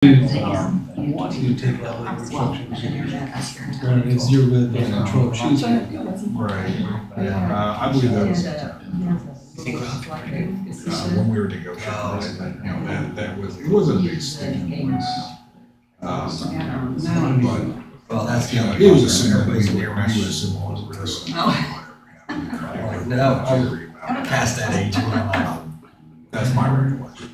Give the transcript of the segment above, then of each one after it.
Want to take out labor instructions. It's your with the control choose. Right. I believe that was when we were negotiating. That was it wasn't a big sticking point. Well, that's It was a similar. He was similar to this. No, I'm past that age in my life. That's my recollection.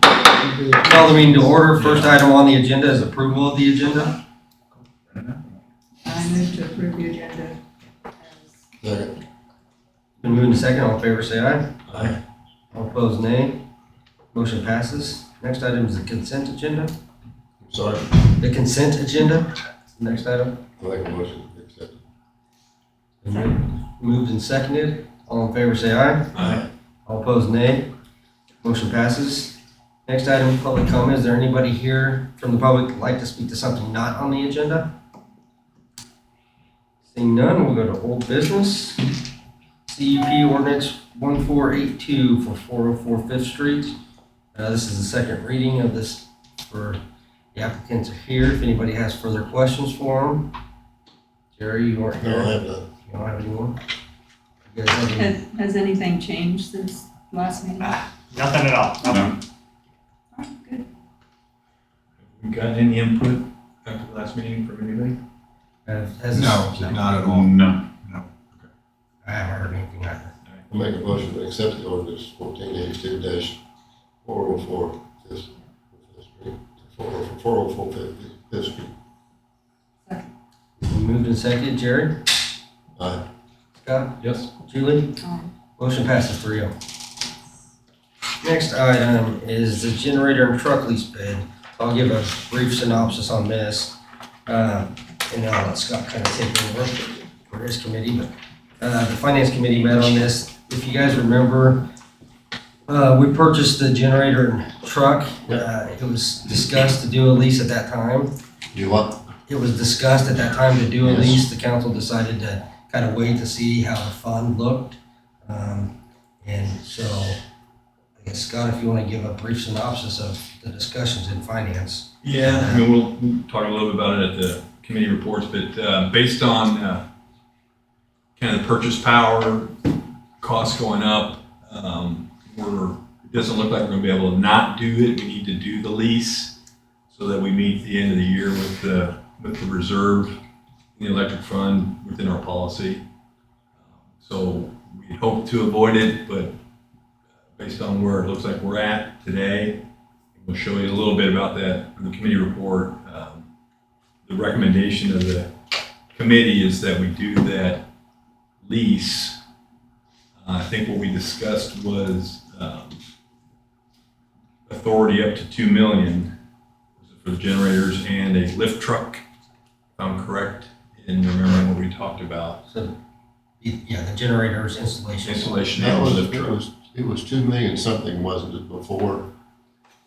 Call the meeting to order. First item on the agenda is approval of the agenda. I move to approve the agenda. Been moved to second. All in favor, say aye. Aye. All opposed, nay. Motion passes. Next item is the consent agenda. Sorry, The consent agenda. Next item. I make a motion to accept it. Been moved and seconded. All in favor, say aye. Aye. All opposed, nay. Motion passes. Next item, public comment. Is there anybody here from the public who'd like to speak to something not on the agenda? Seeing none, we'll go to old business. CUP ordinance 1482 for 404 Fifth Street. This is the second reading of this for the applicants are here. If anybody has further questions for them. Jerry, you aren't I here. don't have none. You don't have any more? You guys have any? Has anything changed since last meeting? Nothing at all. No. Good. We got any input after the last meeting from anybody? Has No, this- not at all. No. I haven't heard anything either. I make a motion to accept the ordinance 1482-404 Fifth Street, 404 Fifth Street. Moved and seconded. Jerry? Aye. Scott? Yes. Julie? Aye. Motion passes 3-0. Next item is the generator and truck lease bid. I'll give a brief synopsis on this. And then I'll let Scott kind of take over for his committee. But the finance committee met on this. If you guys remember, we purchased the generator and truck. It was discussed to do a lease at that time. You what? It was discussed at that time to do a Yes. lease. The council decided to kind of wait to see how the fund looked. And so, I guess, Scott, if you want to give a brief synopsis of the discussions in finance. Yeah, I mean, we'll talk a little bit about it at the committee reports, but based on kind of the purchase power, costs going up, it doesn't look like we're going to be able to not do it. We need to do the lease so that we meet the end of the year with the reserve in the electric fund within our policy. So we hope to avoid it, but based on where it looks like we're at today, we'll show you a little bit about that in the committee report. The recommendation of the committee is that we do that lease. I think what we discussed was authority up to $2 million for the generators and a lift truck, if I'm correct in remembering what we talked about. So, yeah, the generators installation. Installation That of a was, lift truck. it was 2 million something, wasn't it, before?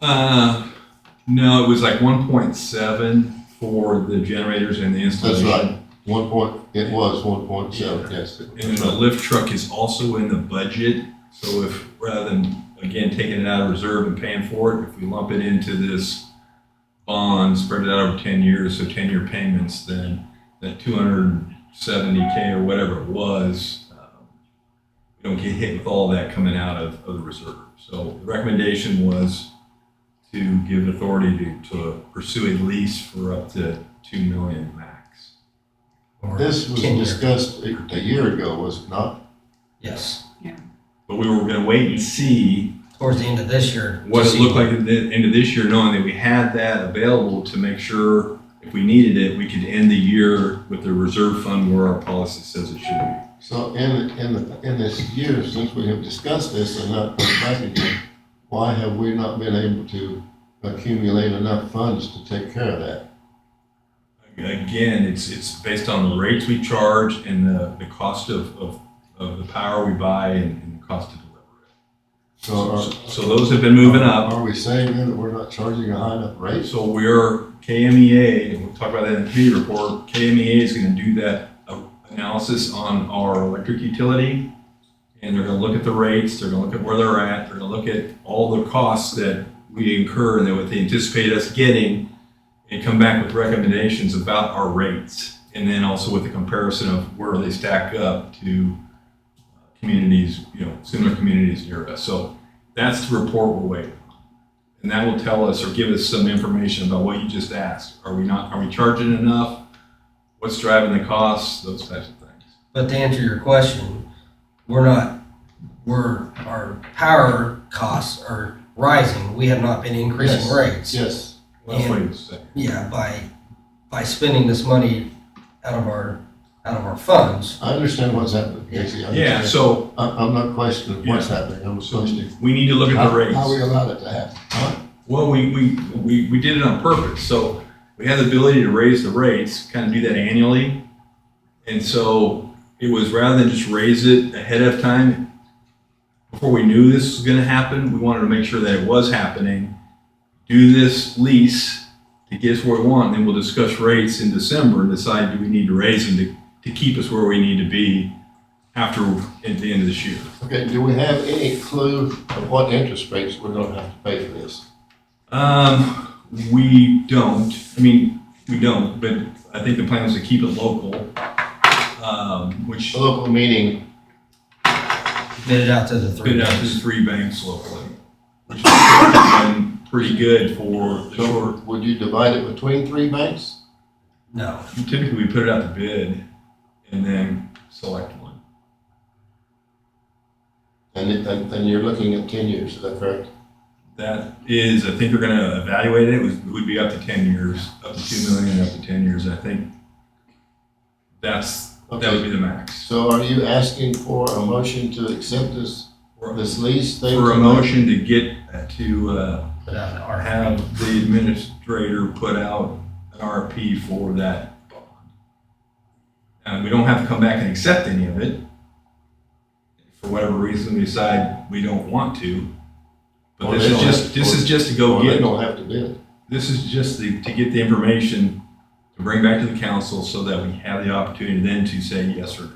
No, it was like 1.7 for the generators and the That's installation. right. It was 1.7, yes. And the lift truck is also in the budget, so if, rather than, again, taking it out of reserve and paying for it, if we lump it into this bond, spread it out over 10 years, so 10-year payments, then that $270K or whatever it was, we don't get hit with all that coming out of the reserve. So the recommendation was to give authority to pursue a lease for up to $2 million max. Or This was 10 years. discussed a year ago, was it not? Yes, But we were gonna wait and see towards the end of this year. what to it see- looked like at the end of this year, knowing that we had that available to make sure if we needed it, we could end the year with the reserve fund where our policy says it should be. So in this year, since we have discussed this and not come back again, why have we not been able to accumulate enough funds to take care of that? Again, it's based on the rates we charge and the cost of the power we buy and the cost to deliver it. So those have been moving up. Are we saying then that we're not charging a high enough rate? So we're KMEA, and we'll talk about that in the committee report. KMEA is going to do that analysis on our electric utility, and they're going to look at the rates, they're going to look at where they're at, they're going to look at all the costs that we incur and that what they anticipate us getting, and come back with recommendations about our rates. And then also with the comparison of where they stack up to communities, similar communities near us. So that's the report we're waiting on. And that will tell us or give us some information about what you just asked. Are we charging enough? What's driving the costs? Those types of things. But to answer your question, our power costs are rising. We have not been increasing Yes. rates. Yes, Well, that's what you say. Yeah, by spending this money out of our funds. I understand what's happening, Casey. I Yeah, understand. so I'm not questioning what's happening, I'm questioning we need to look at the rates. how we allowed it to happen. Huh? Well, we did it on purpose. So we have the ability to raise the rates, kind of do that annually. And so it was rather than just raise it ahead of time, before we knew this was going to happen, we wanted to make sure that it was happening. Do this lease to get us where we want, and then we'll discuss rates in December and decide do we need to raise them to keep us where we need to be at the end of this year. Okay, do we have any clue of what interest rates we're gonna have to pay for this? We don't. We don't, but I think the plan is to keep it local, which Local meaning, Bid it out to the three bid out to banks. the 3 banks locally, which has been pretty good for the so short. would you divide it between 3 banks? No, Typically, we put it out to bid and then select one. And you're looking at 10 years, is that correct? That is, I think they're going to evaluate it. It would be up to 10 years, up to 2 million, up to 10 years. I think that would be the max. So are you asking for a motion to accept this lease thing? For a motion to get to put out an RFP. have the administrator put out an RFP for that bond. And we don't have to come back and accept any of it. For whatever reason, we decide we don't want to. But Or this they is don't just, have- this or- is just to go Well, they get, don't have to bid. this is just to get the information to bring back to the council so that we have the opportunity then to say yes or no.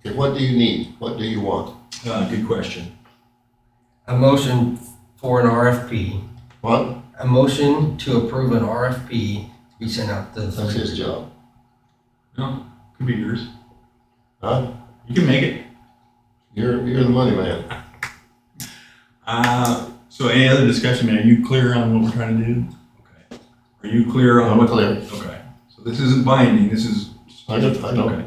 Okay, what do you need? What do you want? Good question. A motion for an RFP. What? A motion to approve an RFP to be sent out to the That's three. his job. No, could be yours. Huh? You can make it. You're the money man. So any other discussion, man? Are you clear on what we're trying to do? Okay. Are you clear on I'm what? clear. Okay. So this isn't binding, this is. I know. Okay.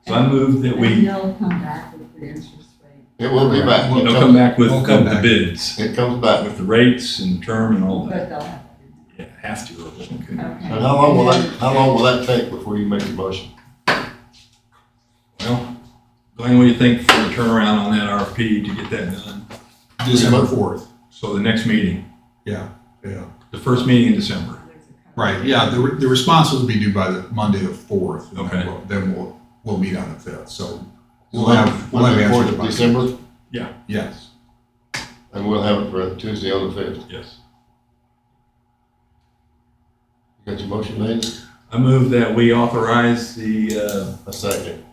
So I move that And we, they'll come back with the interest rate. It will be back. they'll come back with We'll come the back. bids, It comes back. with the rates and the term and all But that. they'll have Yeah, it has to, or it won't. to. Okay. And how long will that take before you make your motion? Well, Glenn, what do you think for the turnaround on that RFP to get that done? December 4th. So the next meeting, Yeah. the first meeting in December. Right, yeah, the response will be due by the Monday the 4th. and Okay. Then we'll meet on the 5th, so we'll Monday, have Monday, answers 4th of by- December, Yes. and we'll have it for Tuesday on the 5th. Yes. You got your motion made? I move that we authorize the A second.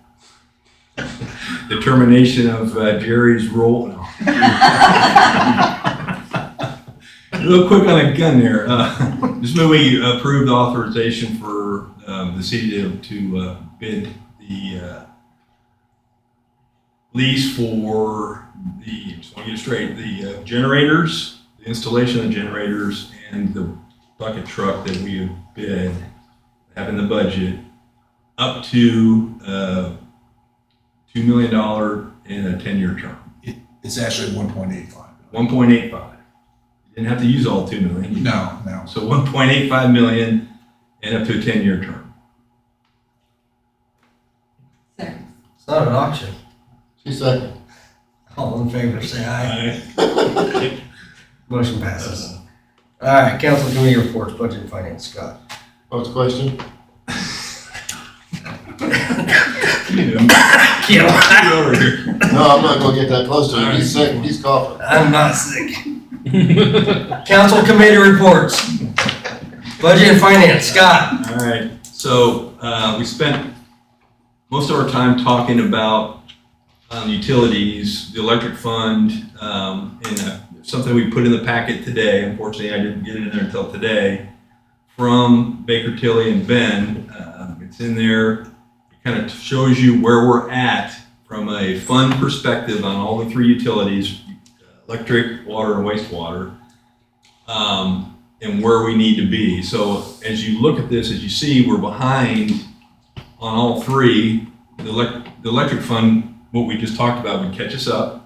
determination of Jerry's role. No. A little quick on the gun there. Just move we approve the authorization for the city to bid the lease for just want to get it straight, the generators, the installation of the generators, and the bucket truck that we have bid, have in the budget, up to $2 million in a 10-year term. It's actually 1.85. 1.85. You didn't have to use all 2 million. No. So 1.85 million and up to a 10-year term. Second. It's not an auction. She second. All in favor, say aye. Motion passes. All right, council committee reports, budget and finance, Scott. What's the question? Get Over here. No, I'm not gonna get that close to him. He's sick, he's coughing. I'm not sick. Council committee reports. Budget and finance, Scott. All right, so we spent most of our time talking about utilities, the electric fund, and something we put in the packet today. Unfortunately, I didn't get it in there until today from Baker Tilly and Ben. It's in there. It kind of shows you where we're at from a fund perspective on all the three utilities, electric, water, and wastewater, and where we need to be. So as you look at this, as you see, we're behind on all three. The electric fund, what we just talked about, would catch us up.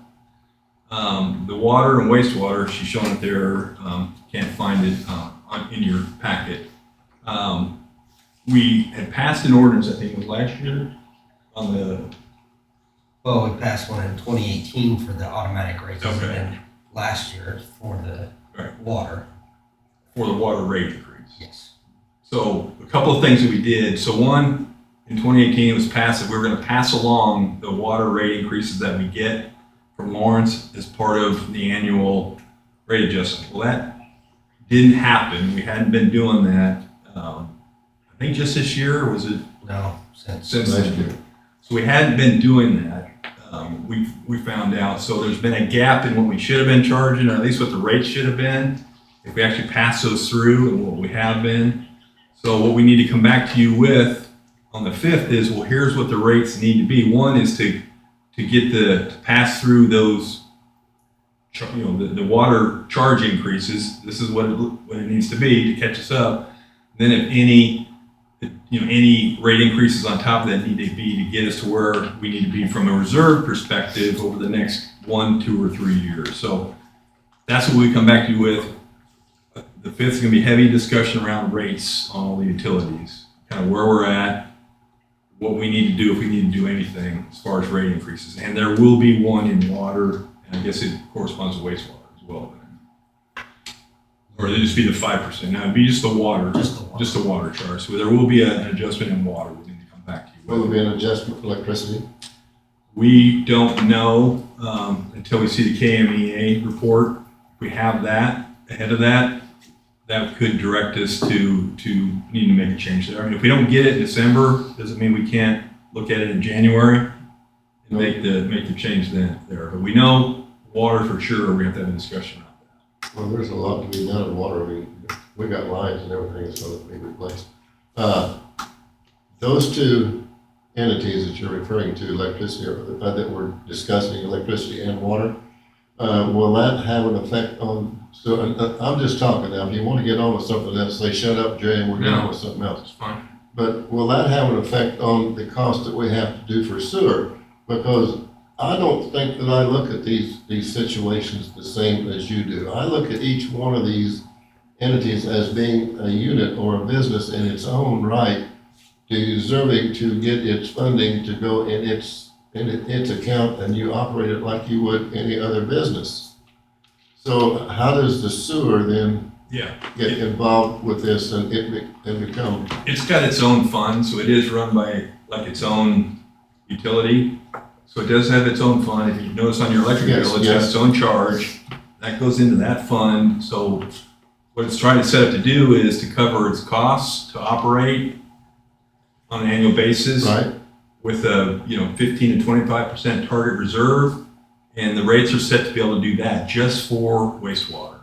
The water and wastewater, she's showing it there, can't find it in your packet. We had passed an ordinance, I think it was last year, on the, Well, we passed one in 2018 for the automatic rates, and Okay. then last year for the Right. water. for the water rate increase. Yes. So a couple of things that we did. So one, in 2018, it was passed that we were going to pass along the water rate increases that we get from Lawrence as part of the annual rate adjustment. Well, that didn't happen. We hadn't been doing that. I think just this year, or was it No, since. since Last then? year. So we hadn't been doing that. We found out. So there's been a gap in what we should have been charging, or at least what the rates should have been, if we actually pass those through and what we have been. So what we need to come back to you with on the 5th is, well, here's what the rates need to be. One is to get to pass through those, the water charge increases. This is what it needs to be to catch us up. Then if any rate increases on top of that need to be to get us to where we need to be from a reserve perspective over the next 1, 2, or 3 years. So that's what we come back to you with. The 5th is going to be heavy discussion around rates on all the utilities, kind of where we're at, what we need to do if we need to do anything as far as rate increases. And there will be one in water, and I guess it corresponds to wastewater as well. Or it'll just be the 5%. Now it'd be just the water. Just the water. Charge. So there will be an adjustment in water. We need to come back to you Will with. there be an adjustment for electricity? We don't know until we see the KMEA report. If we have that ahead of that, that could direct us to need to make a change there. I mean, if we don't get it in December, doesn't mean we can't look at it in January and make the change then there. But we know water for sure. We have to have a discussion about that. Well, there's a lot to be done in water. We got lines and everything that's going to be replaced. Those two entities that you're referring to, electricity, or that we're discussing, electricity and water, will that have an effect on, so I'm just talking now, if you want to get on with something else, say, shut up, Jay, and we're getting on with something else. That's fine. But will that have an effect on the cost that we have to do for sewer? Because I don't think that I look at these situations the same as you do. I look at each one of these entities as being a unit or a business in its own right, deserving to get its funding to go in its account, and you operate it like you would any other business. So how does the sewer then Yeah. get involved with this and become? It's got its own fund, so it is run by like its own utility. So it does have its own fund. If you notice on your electric Yes, bill, it's yes. got its own charge. That goes into that fund. So what it's trying to set up to do is to cover its costs to operate on an annual basis Right? with a 15 to 25% target reserve. And the rates are set to be able to do that just for wastewater.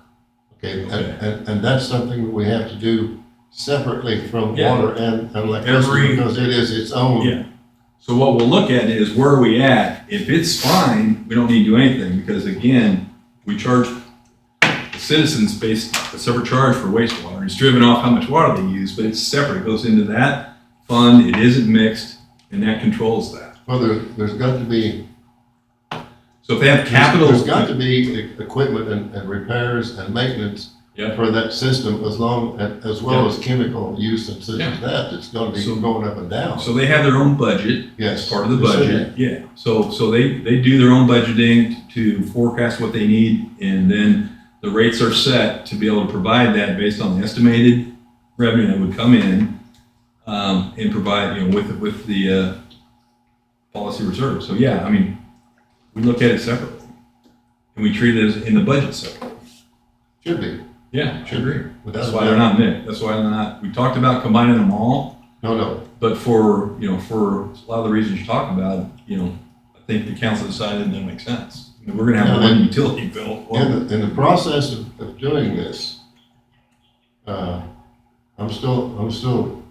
Okay, Okay. and that's something that we have to do separately from Yeah. water and electricity, because it is its own. Yeah. So what we'll look at is where are we at? If it's fine, we don't need to do anything because again, we charge the citizens based a separate charge for wastewater. It's driven off how much water they use, but it's separate. It goes into that fund. It isn't mixed, and that controls that. Well, there's got to be, So if they have capital, there's got to be equipment and repairs and maintenance Yeah. for that system, as well Yeah. as chemical use and such Yeah. as that. It's going to be So- going up and down. so they have their own budget. Yes. Part of the they should budget, yeah. So they do their own budgeting to forecast what they need, and then the rates are set to be able to provide that based on the estimated revenue that would come in, and provide, with the policy reserve. So yeah, I mean, we look at it separately, and we treat it as in the budget separately. Should be. Yeah, I agree. Without That's a why they're doubt. not mixed. That's why they're not. We talked about combining them all. No. But for a lot of the reasons you're talking about, I think the council decided it didn't make sense. I mean, we're gonna have Yeah, one utility bill. Well, In the process of doing this, I'm still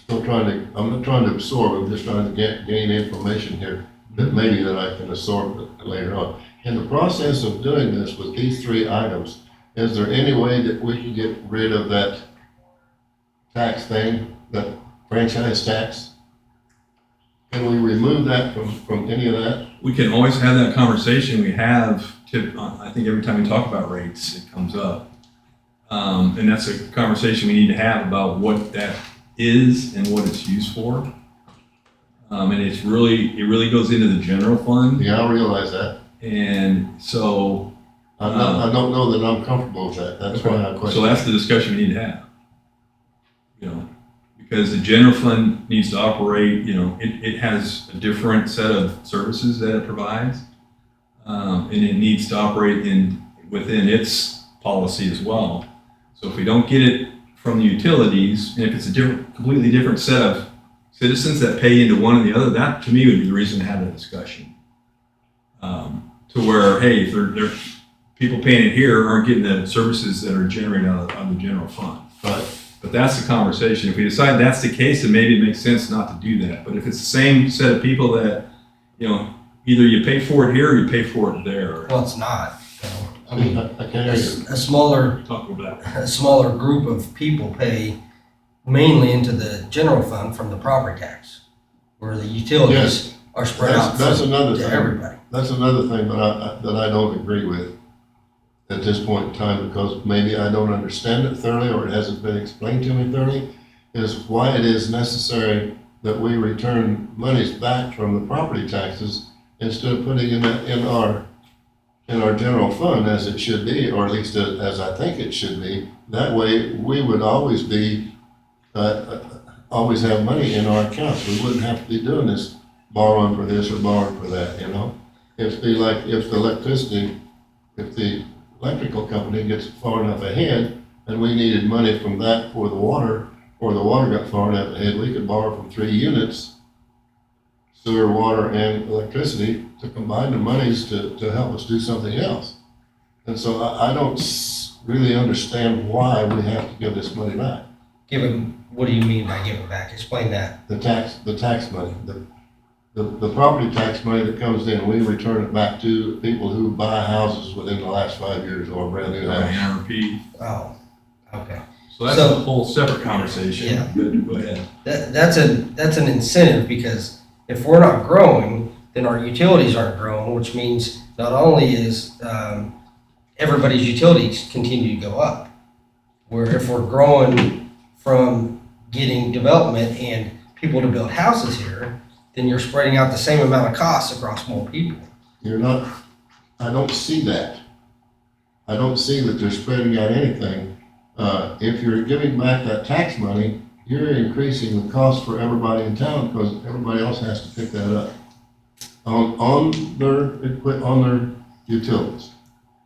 trying to, I'm not trying to absorb, I'm just trying to gain information here that maybe that I can absorb later on. In the process of doing this with these 3 items, is there any way that we can get rid of that tax thing, that franchise tax? Can we remove that from any of that? We can always have that conversation. We have, I think every time we talk about rates, it comes up. And that's a conversation we need to have about what that is and what it's used for. And it really goes into the general fund. Yeah, I realize that. And so. I don't know that I'm comfortable with that. That's why I question. So that's the discussion we need to have. You know, because the general fund needs to operate, you know, it has a different set of services that it provides. And it needs to operate within its policy as well. So if we don't get it from the utilities, and if it's a completely different set of citizens that pay into one or the other, that to me would be the reason to have that discussion. To where, hey, if they're people paying it here aren't getting the services that are generated out of the general fund. Right. But that's the conversation. If we decide that's the case, then maybe it makes sense not to do that. But if it's the same set of people that, you know, either you pay for it here or you pay for it there. Well, it's not. So, I mean, I can't hear you. a smaller Talk about that. a smaller group of people pay mainly into the general fund from the property tax, where the utilities are spread out That's another to thing. everybody. That's another thing that I don't agree with at this point in time, because maybe I don't understand it thoroughly or it hasn't been explained to me thoroughly, is why it is necessary that we return monies back from the property taxes instead of putting in our general fund as it should be, or at least as I think it should be. That way, we would always always have money in our accounts. We wouldn't have to be doing this, borrowing for this or borrowing for that, you know? It'd be like if the electrical company gets far enough ahead and we needed money from that for the water, or the water got far enough ahead, we could borrow from 3 units, sewer, water, and electricity, to combine the monies to help us do something else. And so I don't really understand why we have to give this money back. Give them, what do you mean by give it back? Explain that. The tax money, the property tax money that comes in, we return it back to people who buy houses within the last 5 years or a brand new house. NRP. Oh, okay. So that's So- a whole separate conversation. Yeah. But go ahead. That's an incentive, because if we're not growing, then our utilities aren't growing, which means not only is everybody's utilities continue to go up, where if we're growing from getting development and people to build houses here, then you're spreading out the same amount of costs across more people. I don't see that. I don't see that they're spreading out anything. If you're giving back that tax money, you're increasing the cost for everybody in town, because everybody else has to pick that up on their utilities.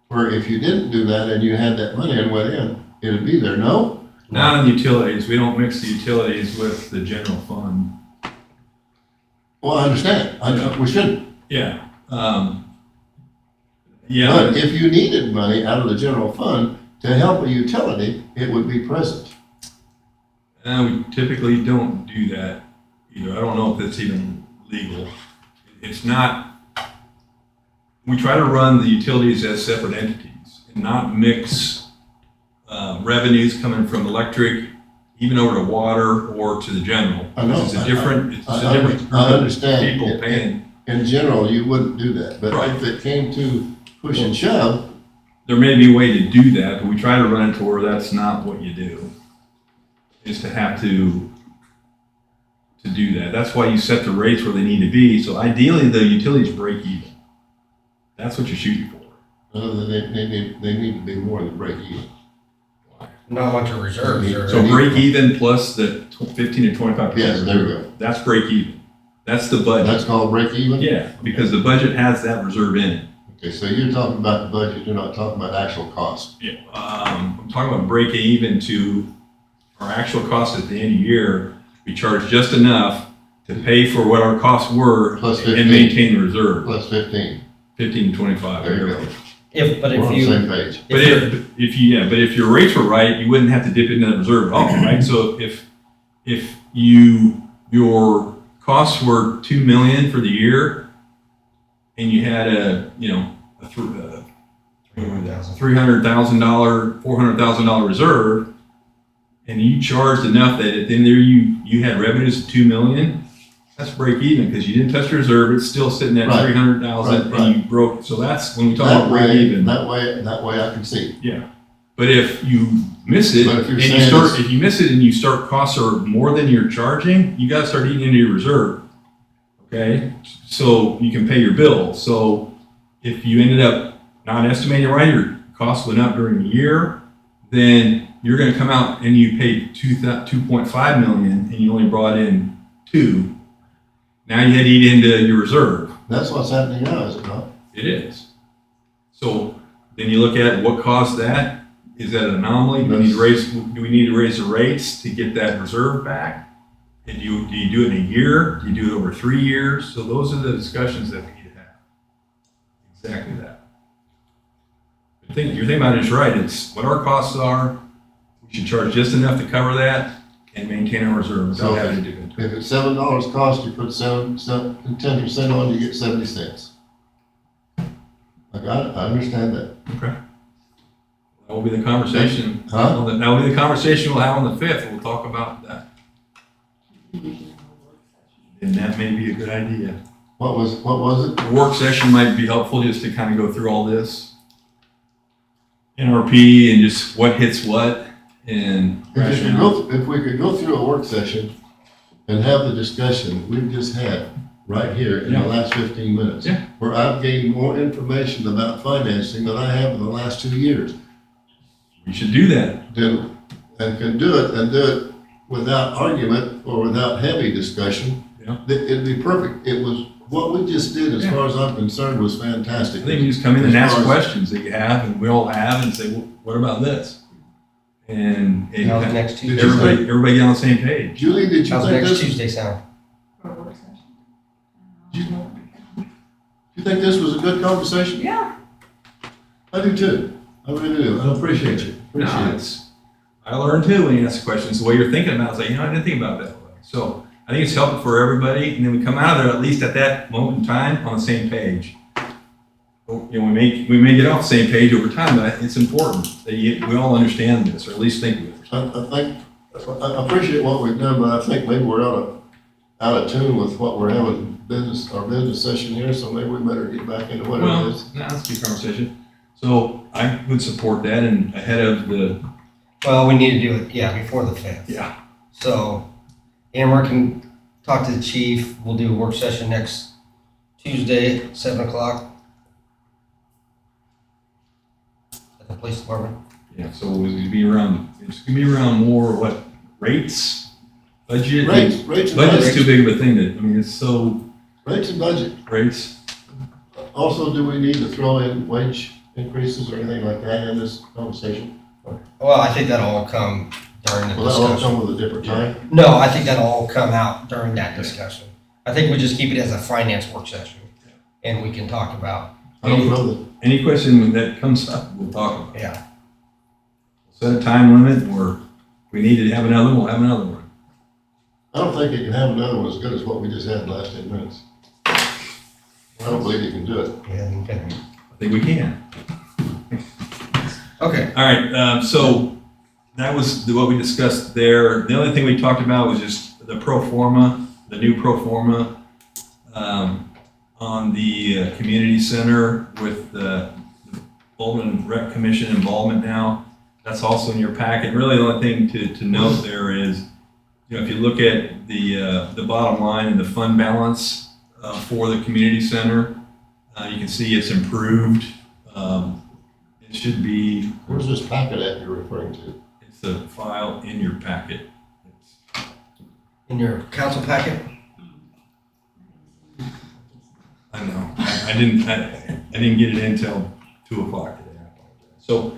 Or if you didn't do that and you had that money and went in, it'd be there, no? Not on utilities. We don't mix the utilities with the general fund. Well, I understand, we shouldn't. Yeah. But Yeah. if you needed money out of the general fund to help a utility, it would be present. We typically don't do that either. I don't know if that's even legal. It's not, we try to run the utilities as separate entities and not mix revenues coming from electric, even over to water or to the general. I know. It's a different group I of understand. people paying. In general, you wouldn't do that, but Right. if it came to push and shove, There may be a way to do that, but we try to run it to where that's not what you do. Is to have to do that. That's why you set the rates where they need to be. So ideally, the utilities break even. That's what you're shooting for. they need to be more than break even. Not much of reserves or. So break even plus the 15 to 25%. Yes, there we go. That's break even. That's the budget. That's called break even? Yeah, because the budget has that reserve in it. Okay, so you're talking about the budget, you're not talking about actual cost. Yeah, I'm talking about breaking even to our actual cost at the end of the year. We charge just enough to pay for what our costs were Plus and 15. maintain the reserve. Plus 15. 15 to 25. There you go. But We're if on the you, same page. But if your rates were right, you wouldn't have to dip into the reserve at all, right? So if your costs were 2 million for the year and you had a $300,000, $400,000 reserve, and you charged enough that at the end there you had revenues of 2 million, that's break even because you didn't touch your reserve. It's still sitting at Right. 300,000 Right, and you broke. So that's when we talk That about break way, even. that way I can see. But if you miss it But if you're and you saying start, it's- if you miss it and you start costs are more than you're charging, you gotta start eating into your reserve. Okay, so you can pay your bill. So if you ended up not estimating right, your costs went up during the year, then you're gonna come out and you paid 2.5 million and you only brought in 2. Now you had to eat into your reserve. That's what's happening now, is it not? It is. So then you look at what caused that. Is that an anomaly? Do we need to raise the rates to get that reserve back? And do you do it in a year? Do you do it over 3 years? So those are the discussions that we need to have. Exactly that. You're thinking about it is right. It's what our costs are. We should charge just enough to cover that and maintain our reserve without So having to do it. If it's $7 cost, you put 10% on, you get 70 cents. I understand that. Okay. That will be the conversation. Huh? That will be the conversation we'll have on the 5th. We'll talk about that. And that may be a good idea. What was it? A work session might be helpful just to kind of go through all this. NRP and just what hits what and rationale. If we could go through a work session and have the discussion we've just had right here in the Yeah. last 15 minutes. Yeah. Where I've gained more information about financing than I have in the last 2 years. We should do that. And can do it without argument or without heavy discussion. Yeah. It'd be perfect. It was, what we just did, as Yeah. far as I'm concerned, was I fantastic. think you just come in and As ask far as- questions that you have and we all have and say, well, what about this? And how's next Tuesday? everybody get on the same page. Julie, did you How's think next this, Tuesday sound? For a work session. you think this was a good conversation? Yeah. I do too. I really do. I appreciate you. No, Appreciate it. I learned too when you ask questions, the way you're thinking about it. It's like, I didn't think about it that way. So I think it's helpful for everybody. And then we come out of there, at least at that moment in time, on the same page. We may get off the same page over time, but it's important that we all understand this, or at least think of it. I appreciate what we've done, but I think maybe we're out of tune with what we're having our business session here, so maybe we better get back into what Well, it is. no, that's a good conversation. So I would support that and ahead of the, Well, we need to do it, before the 5th. yeah. So, Amber can talk to the chief. We'll do a work session next Tuesday, 7 o'clock. At the police department. Yeah, so it's gonna be around more what, rates? Budget? Rates and Budget's budget. too big of a thing it's so, Rates and budget. rates. Also, do we need to throw in wage increases or anything like that in this conversation? Well, I think that'll all come during the Will that all discussion. come with a different time? No, I think that'll all come out during that discussion. I think we just keep it as a finance work session, and we can talk about, I don't know that, Any question that comes up, we'll talk about. yeah. Set a time limit, or if we need to have another one, we'll have another one. I don't think you can have another one as good as what we just had in the last 10 minutes. I don't believe you can do it. Yeah, okay. I think we can. Okay, All right, so that was what we discussed there. The only thing we talked about was just the pro forma, the new pro forma on the community center with the Bolton Rec Commission involvement now. That's also in your packet. Really, the only thing to note there is, if you look at the bottom line and the fund balance for the community center, you can see it's improved. It should be, Where's this packet at you're referring to? it's the file in your packet. It's- in your council packet? I know, I didn't get it in until 2 o'clock today. I apologize. So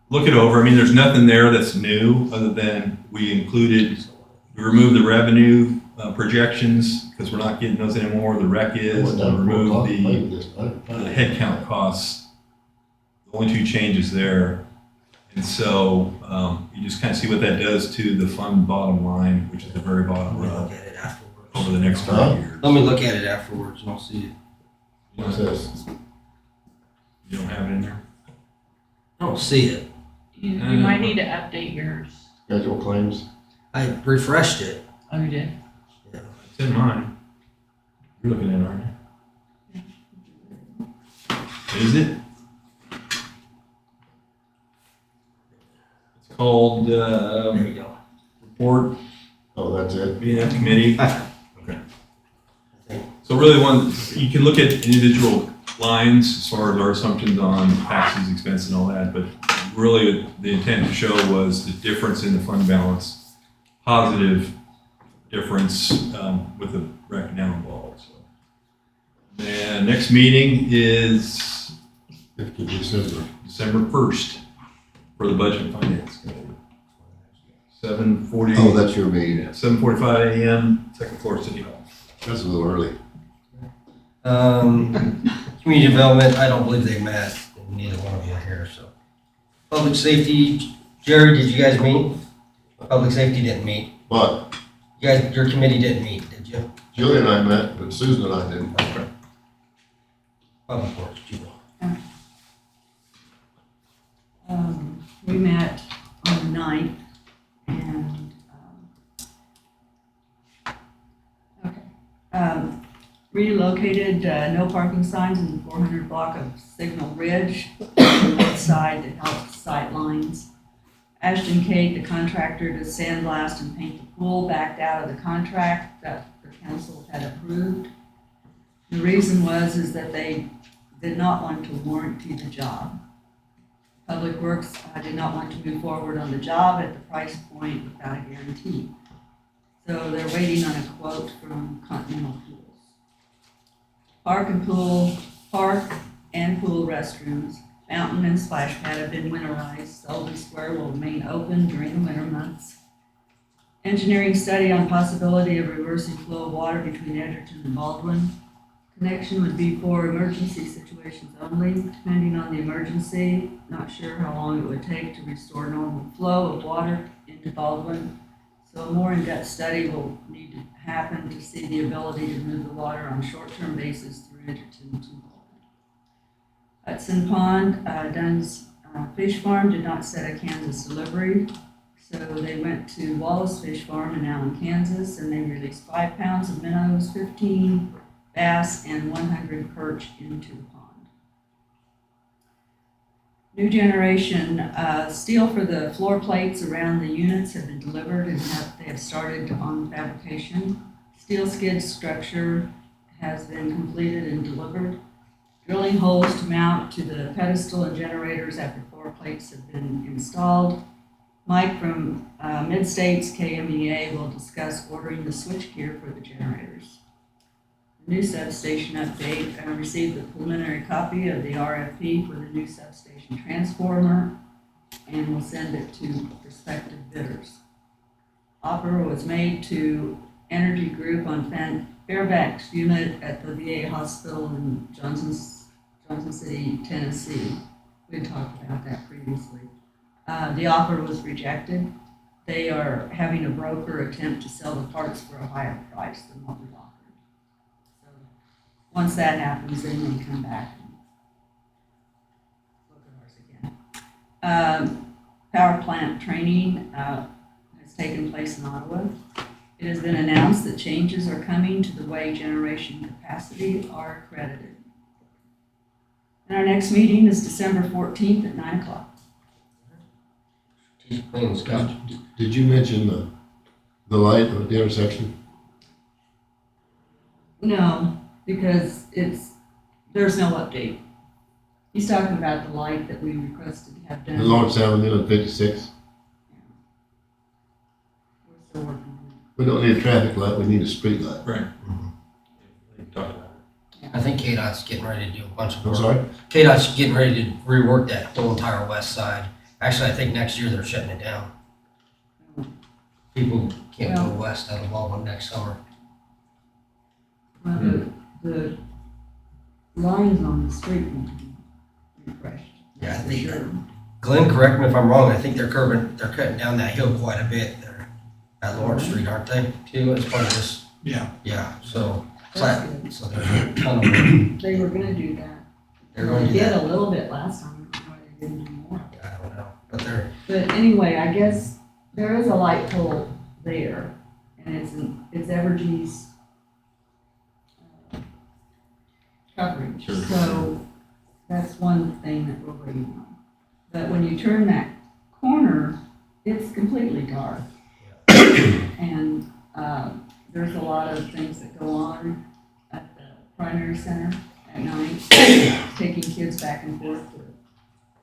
look it over. I mean, there's nothing there that's new other than we removed the revenue projections because we're not getting those anymore. The rec is, Went down and to 4 o'clock, removed maybe this- the headcount costs Only 2 changes there. And so you just kind of see what that does to the fund bottom line, which is the very bottom Let me row look at it afterwards. over the next 3 Huh? years. Let me look at it afterwards and I'll see it. What's this? You don't have it in there? I don't see it. You might need to update yours. Schedule claims? I refreshed it. Oh, you did? It's in mine. You're looking at it, aren't you? Is it? It's called, There we go. report Oh, that's it? B&F committee. Ah. Okay. So really you can look at individual lines as far as our assumptions on taxes, expense and all that, but really the intent to show was the difference in the fund balance, positive difference with the rationale involved. So. And next meeting is 5th of December. December 1st for the Budget and Finance Committee. 7:40. Oh, that's your meeting. Yeah, 7:45 a.m., second floor, City Hall. That's a little early. Community development, I don't believe they met. Neither one of you are here, so. Public safety, Jerry, did you guys meet? Public safety didn't meet. But You guys, your committee didn't meet, did you? Julie and I met, but Susan and I didn't. Public works, you will. We met on the 9th and, relocated, no parking signs in the 400 block of Signal Ridge on the north side to help sight lines. Ashton Kate, the contractor to sandblast and paint the pool, backed out of the contract that the council had approved. The reason is that they did not want to warranty the job. Public Works did not want to move forward on the job at the price point without a guarantee. So they're waiting on a quote from Continental Pools. Park and pool restrooms, fountain and splash pad have been winterized. Sullivan Square will remain open during the winter months. Engineering study on possibility of reversing flow of water between Edgerton and Baldwin. Connection would be for emergency situations only, depending on the emergency. Not sure how long it would take to restore normal flow of water into Baldwin. So a more in-depth study will need to happen to see the ability to move the water on a short-term basis through Edgerton to Baldwin. Hudson Pond, Dunn's Fish Farm did not set a Kansas delivery. So they went to Wallace Fish Farm in Allen, Kansas, and they released 5 pounds of minnows, 15 bass, and 100 perch into the pond. New generation steel for the floor plates around the units have been delivered and they have started on fabrication. Steel skid structure has been completed and delivered. Drilling holes to mount to the pedestal and generators after floor plates have been installed. Mike from Mid-States KMEA will discuss ordering the switchgear for the generators. New substation update. I received a preliminary copy of the RFP for the new substation transformer and will send it to prospective bidders. Offer was made to Energy Group on Fairfax unit at the VA hospital in Johnson City, Tennessee. We had talked about that previously. The offer was rejected. They are having a broker attempt to sell the parts for a higher price than what we offered. Once that happens, then we come back and look at ours again. Power plant training has taken place in Ottawa. It has been announced that changes are coming to the way generation capacity are accredited. And our next meeting is December 14th at 9 o'clock. Clean, Scott. Did you mention the light at the intersection? No, because there's no update. He's talking about the light that we requested to have done. The Lawrence Avenue and 56? We're still working on We don't need a traffic light, we need a street light. Right. Talk about it. I think KDOT's getting ready to do a bunch of I'm work. sorry? KDOT's getting ready to rework that whole entire west side. Actually, I think next year they're shutting it down. People can't go west out of Baldwin next summer. Well, the lines on the street need to be refreshed. Yeah, I think, Glenn, correct me if I'm wrong, I think they're cutting down that hill quite a bit there at Lawrence Street, aren't they, too, as part of this? Yeah. Yeah, so, That's good. so there's a ton of work. They were gonna do that. They're going to do They did that. a little bit last time, I don't know why they didn't do more. I don't know, but they're, But anyway, I guess there is a light pole there, and it's Evergy's coverage, Sure. so that's one thing that we're waiting on. But when you turn that corner, it's completely dark. And, there's a lot of things that go on at the primary center at night, taking kids back and forth to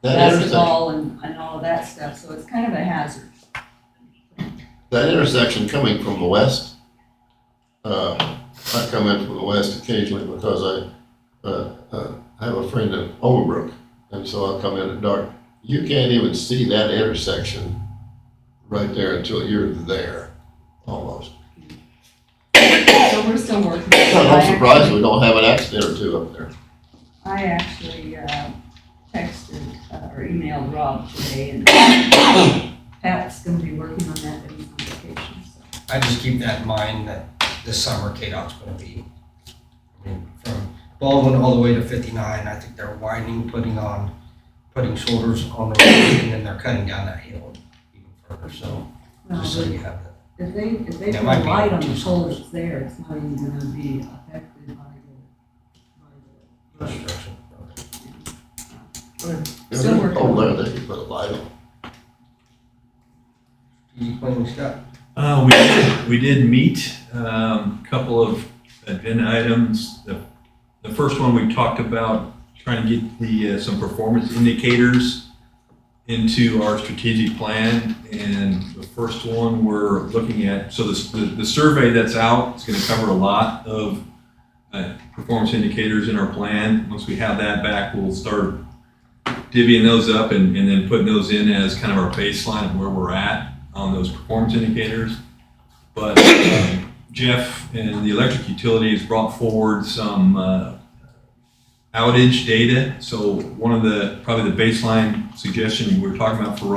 That intersection, basketball and all of that stuff, so it's kind of a hazard. that intersection coming from the west, I come in from the west occasionally because I have a friend in Overbrook, and so I'll come in at dark. You can't even see that intersection right there until you're there, almost. So we're still working. I'm surprised we don't have an accident or two up there. I actually texted or emailed Rob today, and Pat's gonna be working on that, but he's on vacation, so. I just keep that in mind that this summer KDOT's gonna be, I mean, from Baldwin all the way to 59, I think they're widening, putting shoulders on the road, and then they're cutting down that hill even further, so, just so Well, you have that. if they Yeah, it put might a be light on the too pole close. that's there, it's not even gonna be affected by the road. Construction. We're still working Oh, on it. there, they could put a light on. You planning, Scott? We did meet, a couple of agenda items. The first one, we talked about trying to get some performance indicators into our strategic plan. And the first one we're looking at, so the survey that's out is going to cover a lot of performance indicators in our plan. Once we have that back, we'll start divvying those up and then putting those in as kind of our baseline of where we're at on those performance indicators. But Jeff and the electric utility has brought forward some outage data. So one of the, probably the baseline suggestion we were talking about for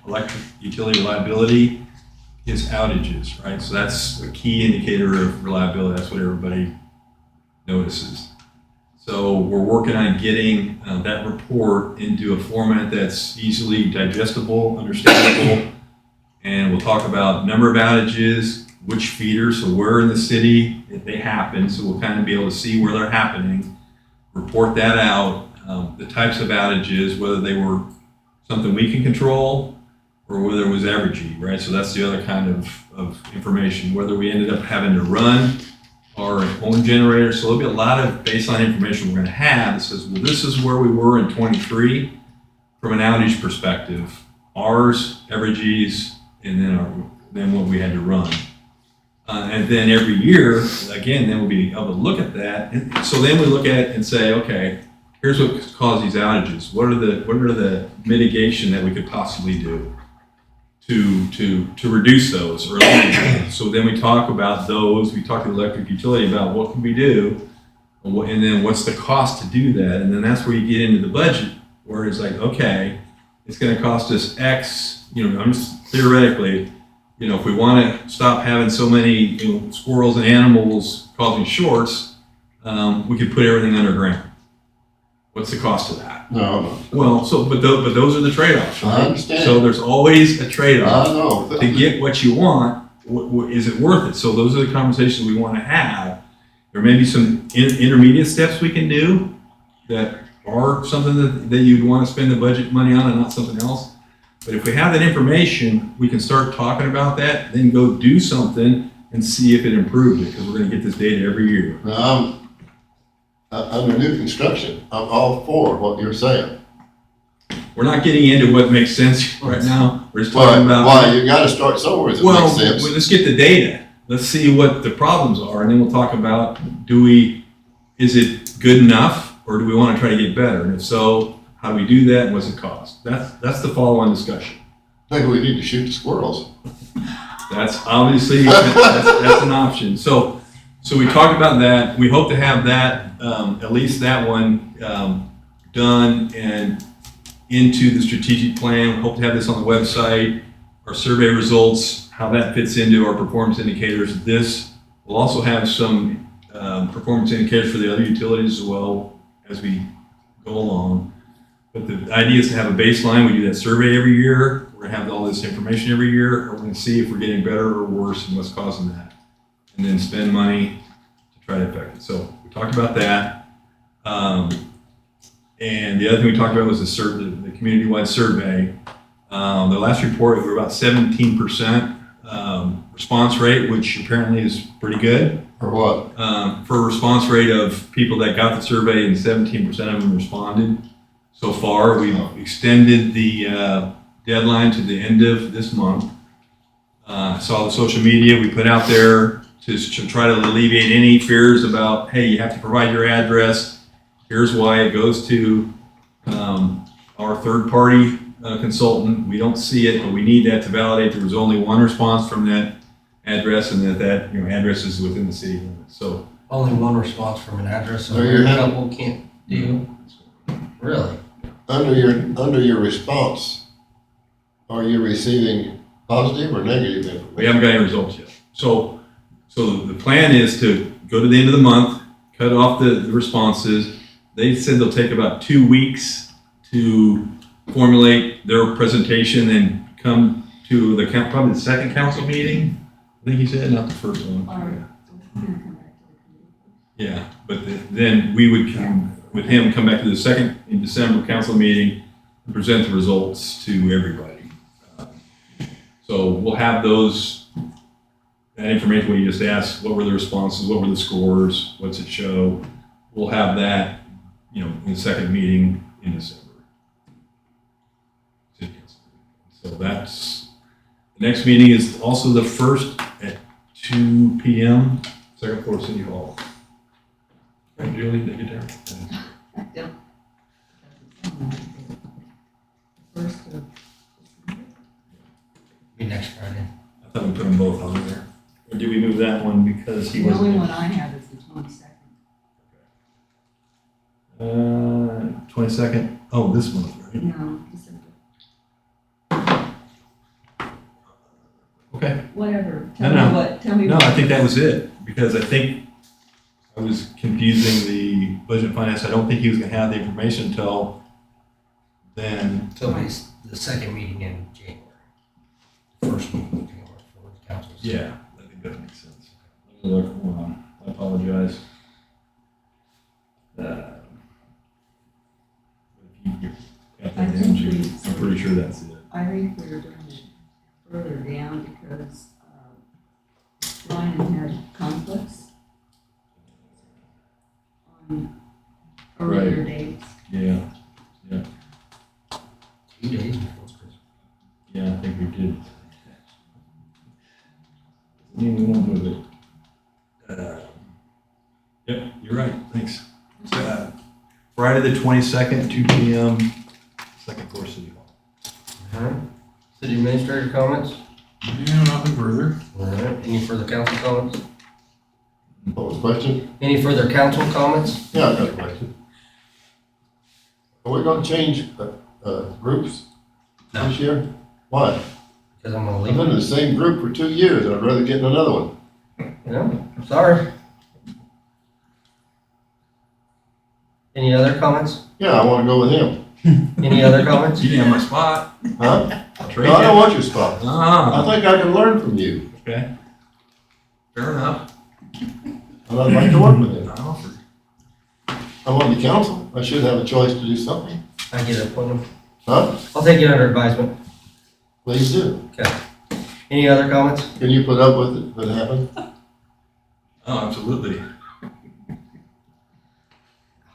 electric utility reliability is outages, right? So that's a key indicator of reliability. That's what everybody notices. So we're working on getting that report into a format that's easily digestible, understandable, and we'll talk about number of outages, which feeders, so where in the city they happen, so we'll kind of be able to see where they're happening, report that out, the types of outages, whether they were something we can control or whether it was averagey, right? So that's the other kind of information, whether we ended up having to run our own generator. So there'll be a lot of baseline information we're going to have that says, well, this is where we were in 23 from an outage perspective, ours, averages, and then what we had to run. And then every year, again, then we'll be able to look at that. And so then we look at it and say, okay, here's what caused these outages. What are the mitigation that we could possibly do to reduce those or eliminate them? So then we talk about those. We talk to the electric utility about what can we do, and then what's the cost to do that. And then that's where you get into the budget, where it's like, okay, it's going to cost us X. I'm just theoretically. If we want to stop having so many squirrels and animals causing shorts, we could put everything underground. What's the cost of that? No, Well, but those are the trade-offs, right? I understand. So there's always a trade-off. I know. To get what you want, is it worth it? So those are the conversations we want to have. There may be some intermediate steps we can do that are something that you'd want to spend the budget money on and not something else. But if we have that information, we can start talking about that, then go do something and see if it improved it, because we're going to get this data every year. Now, under new construction, I'm all for what you're saying. We're not getting into what makes sense right now. We're just talking about. Why, you gotta start somewhere that Well, makes sense. let's get the data. Let's see what the problems are, and then we'll talk about, is it good enough, or do we want to try to get better? And if so, how do we do that, and what's it cost? That's the follow-on discussion. Maybe we need to shoot the squirrels. That's obviously, that's an option. So we talked about that. We hope to have that, at least that one, done and into the strategic plan. We hope to have this on the website, our survey results, how that fits into our performance indicators. This will also have some performance indicators for the other utilities as well as we go along. But the idea is to have a baseline. We do that survey every year. We're gonna have all this information every year. We're gonna see if we're getting better or worse and what's causing that. And then spend money to try to affect it. So we talked about that. And the other thing we talked about was the community-wide survey. The last report, we were about 17% response rate, which apparently is pretty good. Or what? For a response rate of people that got the survey, and 17% of them responded so far. We've extended the deadline to the end of this month. Saw the social media we put out there to try to alleviate any fears about, hey, you have to provide your address. Here's why. It goes to our third-party consultant. We don't see it, but we need that to validate there was only one response from that address, and that address is within the city limits. So Only one response from an address, so So you're a having- couple can't deal. Really? Under your response, are you receiving positive or negative information? we haven't got any results yet. So the plan is to go to the end of the month, cut off the responses. They said they'll take about 2 weeks to formulate their presentation and come to probably the second council meeting. I think he said, not the first one. Yeah, but then we would come back to the second in December council meeting and present the results to everybody. So we'll have that information where you just ask, what were the responses, what were the scores, what's it show? We'll have that, in the second meeting in December. So the next meeting is also the first at 2 p.m., second floor City Hall. Right, Julie, did you get there? I don't. First of Be next Friday. I thought we put them both on there. Or did we move that one because he The only wasn't? one I have is the 22nd. 22nd. Oh, this month, right? No, December. Okay. Whatever. No. Tell me No, what. I think that was it, because I think I was confusing the budget and finance. I don't think he was gonna have the information until then. So it's the second meeting in January. First meeting in January for the council. Yeah, I think that makes sense. Let me look, hold on. I apologize. If you got that down, Judy, I'm pretty sure that's it. I think we're doing it further down because Ryan had conflicts on earlier dates. Yeah, 2 days before Christmas. yeah, I think we did. We won't move it. Yep, you're right, thanks. Friday the 22nd, 2 p.m., second floor City Hall. All right. City administrator comments? Yeah, nothing further. All right. Any further council comments? What was the question? Any further council comments? Yeah, I got a question. Are we gonna change, groups this year? Why? Because I'm gonna I've leave. been in the same group for 2 years, and I'd rather get in another one. Sorry. Any other comments? Yeah, I wanna go with him. Any other comments? You didn't have my spot. Huh? I'll trade No, I don't you. want your spot. Ah, I think I can learn from you, okay. Fair enough. and I'd like to work with him. I offered. I'm on the council, I should have a choice to do something. I get it, point Huh? I'll take it under advisement. Please do. Any other comments? Can you put up with it if it happens? Oh, absolutely.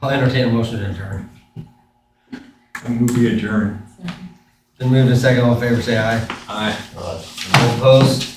I'll entertain a motion to adjourn. I move we adjourn. Then move to second, all in favor, say aye. Aye. All opposed?